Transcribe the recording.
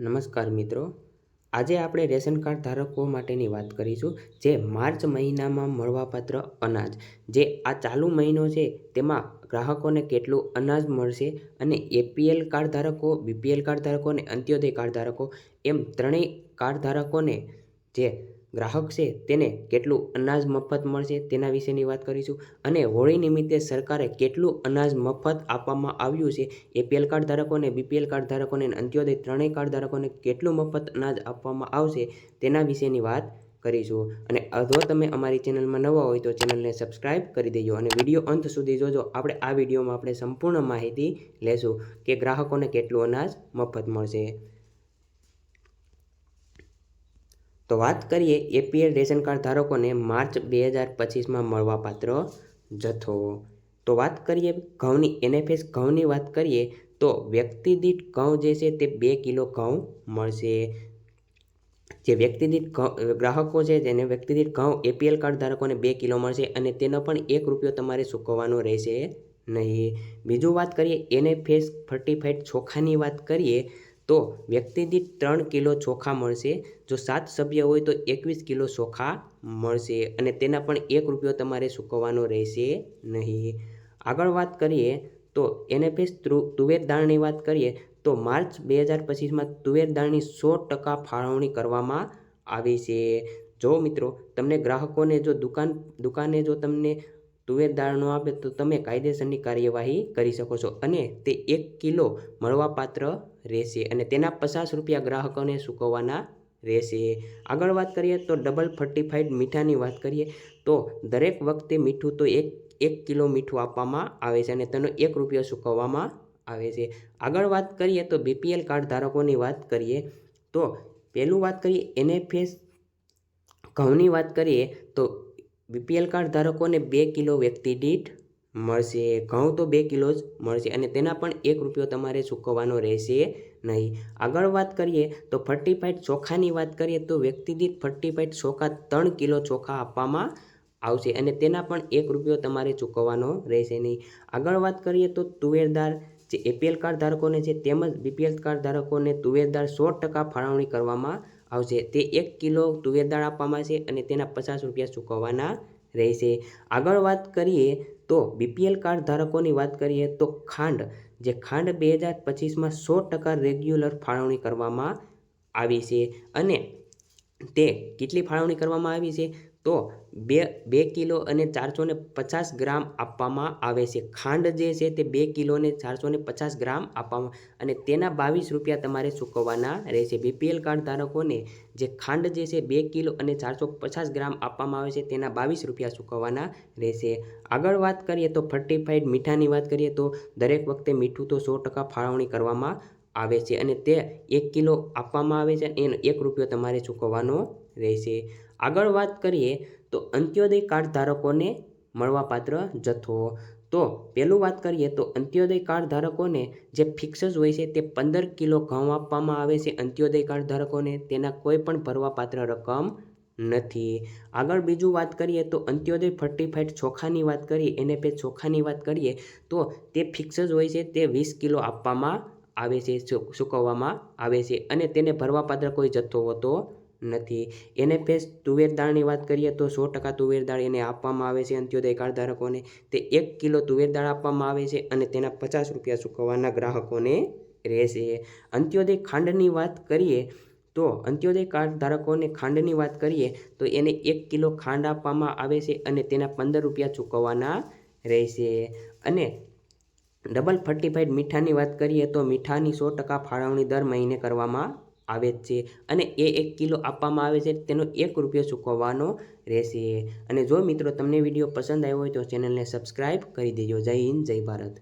નમસ્કાર મિત્રો, આજે આપણે રેશન કાર્ડ ધારકો માટેની વાત કરીશું જે માર્ચ મહિનામાં મળવાપાત્ર અનાજ જે આ ચાલુ મહિનો છે તેમાં ગ્રાહકોને કેટલું અનાજ મળશે અને એપીએલ કાર્ડ ધારકો, બીપીએલ કાર્ડ ધારકો અને અંત્યોદય કાર્ડ ધારકો એમ ત્રણેય કાર્ડ ધારકોને જે ગ્રાહક છે તેને કેટલું અનાજ મફત મળશે તેના વિશેની વાત કરીશું. અને હોળી નિમિત્તે સરકારે કેટલું અનાજ મફત આપવામાં આવ્યું છે, એપીએલ કાર્ડ ધારકોને, બીપીએલ કાર્ડ ધારકોને અને અંત્યોદય ત્રણેય કાર્ડ ધારકોને કેટલું મફત અનાજ આપવામાં આવશે તેના વિશેની વાત કરીશું. અને જો તમે અમારી ચેનલમાં નવા હોય તો ચેનલને સબસ્ક્રાઈબ કરી દેજો અને વિડીયો અંત સુધી જોજો. આ વિડીયોમાં આપણે સંપૂર્ણ માહિતી લેશું કે ગ્રાહકોને કેટલું અનાજ મફત મળશે. તો વાત કરીએ એપીએલ રેશન કાર્ડ ધારકોને માર્ચ 2025માં મળવાપાત્ર જથ્થો. તો વાત કરીએ ઘઉંની એનએફએસ ઘઉંની વાત કરીએ તો વ્યક્તિ દીઠ ઘઉં જે છે તે 2 કિલો ઘઉં મળશે. જે વ્યક્તિ દીઠ ગ્રાહકો છે તેને વ્યક્તિ દીઠ ઘઉં એપીએલ કાર્ડ ધારકોને 2 કિલો મળશે અને તેનો પણ ₹1 તમારે ચૂકવવાનો રહેશે નહીં. બીજું વાત કરીએ એનએફએસ સર્ટિફાઈડ ચોખાની વાત કરીએ તો વ્યક્તિ દીઠ 3 કિલો ચોખા મળશે. જો 7 સભ્ય હોય તો 21 કિલો ચોખા મળશે અને તેના પણ ₹1 તમારે ચૂકવવાનો રહેશે નહીં. આગળ વાત કરીએ તો એનએફએસ તુવેર દાળની વાત કરીએ તો માર્ચ 2025માં તુવેર દાળની 100% ફાળવણી કરવામાં આવી છે. જો મિત્રો તમને ગ્રાહકોને જો દુકાને જો તમને તુવેર દાળ ન આપે તો તમે કાયદેસરની કાર્યવાહી કરી શકો છો અને તે 1 કિલો મળવાપાત્ર રહેશે અને તેના ₹50 ગ્રાહકોને ચૂકવવાના રહેશે. આગળ વાત કરીએ તો ડબલ ફર્ટિફાઈડ મીઠાની વાત કરીએ તો દરેક વખતે મીઠું તો એક કિલો મીઠું આપવામાં આવે છે અને તેનો ₹1 ચૂકવવામાં આવે છે. આગળ વાત કરીએ તો બીપીએલ કાર્ડ ધારકોની વાત કરીએ તો પહેલું વાત કરીએ એનએફએસ ઘઉંની વાત કરીએ તો બીપીએલ કાર્ડ ધારકોને 2 કિલો વ્યક્તિ દીઠ મળશે. ઘઉં તો 2 કિલો જ મળશે અને તેના પણ ₹1 તમારે ચૂકવવાનો રહેશે નહીં. આગળ વાત કરીએ તો ફર્ટિફાઈડ ચોખાની વાત કરીએ તો વ્યક્તિ દીઠ ફર્ટિફાઈડ ચોખા 3 કિલો ચોખા આપવામાં આવશે અને તેના પણ ₹1 તમારે ચૂકવવાનો રહેશે નહીં. આગળ વાત કરીએ તો તુવેર દાળ જે એપીએલ કાર્ડ ધારકોને છે તેમજ બીપીએલ કાર્ડ ધારકોને તુવેર દાળ 100% ફાળવણી કરવામાં આવશે. તે 1 કિલો તુવેર દાળ આપવામાં આવશે અને તેના ₹50 ચૂકવવાના રહેશે. આગળ વાત કરીએ તો બીપીએલ કાર્ડ ધારકોની વાત કરીએ તો ખાંડ 2025માં 100% રેગ્યુલર ફાળવણી કરવામાં આવી છે અને તે કેટલી ફાળવણી કરવામાં આવી છે તો 2 કિલો અને 450 ગ્રામ આપવામાં આવે છે. ખાંડ જે છે તે 2 કિલો અને 450 ગ્રામ આપવામાં અને તેના ₹22 તમારે ચૂકવવાના રહેશે. બીપીએલ કાર્ડ ધારકોને જે ખાંડ જે છે 2 કિલો અને 450 ગ્રામ આપવામાં આવે છે તેના ₹22 ચૂકવવાના રહેશે. આગળ વાત કરીએ તો ફર્ટિફાઈડ મીઠાની વાત કરીએ તો દરેક વખતે મીઠું તો 100% ફાળવણી કરવામાં આવે છે અને તે 1 કિલો આપવામાં આવે છે એનો ₹1 તમારે ચૂકવવાનો રહેશે. આગળ વાત કરીએ તો અંત્યોદય કાર્ડ ધારકોને મળવાપાત્ર જથ્થો. તો પહેલું વાત કરીએ તો અંત્યોદય કાર્ડ ધારકોને જે ફિક્સ જ હોય છે તે 15 કિલો ઘઉં આપવામાં આવે છે. અંત્યોદય કાર્ડ ધારકોને તેના કોઈ પણ ભરવાપાત્ર રકમ નથી. આગળ બીજું વાત કરીએ તો અંત્યોદય ફર્ટિફાઈડ ચોખાની વાત કરીએ એનએફએસ ચોખાની વાત કરીએ તો તે ફિક્સ જ હોય છે. તે 20 કિલો આપવામાં આવે છે, ચૂકવવામાં આવે છે અને તેને ભરવાપાત્ર કોઈ જથ્થો હોતો નથી. એનએફએસ તુવેર દાળની વાત કરીએ તો 100% તુવેર દાળ એને આપવામાં આવે છે અંત્યોદય કાર્ડ ધારકોને. તે 1 કિલો તુવેર દાળ આપવામાં આવે છે અને તેના ₹50 ચૂકવવાના ગ્રાહકોને રહેશે. અંત્યોદય ખાંડની વાત કરીએ તો અંત્યોદય કાર્ડ ધારકોને ખાંડની વાત કરીએ તો એને 1 કિલો ખાંડ આપવામાં આવે છે અને તેના ₹15 ચૂકવવાના રહેશે. અને ડબલ ફર્ટિફાઈડ મીઠાની વાત કરીએ તો મીઠાની 100% ફાળવણી દર મહિને કરવામાં આવે છે અને એ 1 કિલો આપવામાં આવે છે તેનો ₹1 ચૂકવવાનો રહેશે. અને જો મિત્રો તમને વિડીયો પસંદ આવ્યો હોય તો ચેનલને સબસ્ક્રાઈબ કરી દેજો. જય હિન્દ, જય ભારત.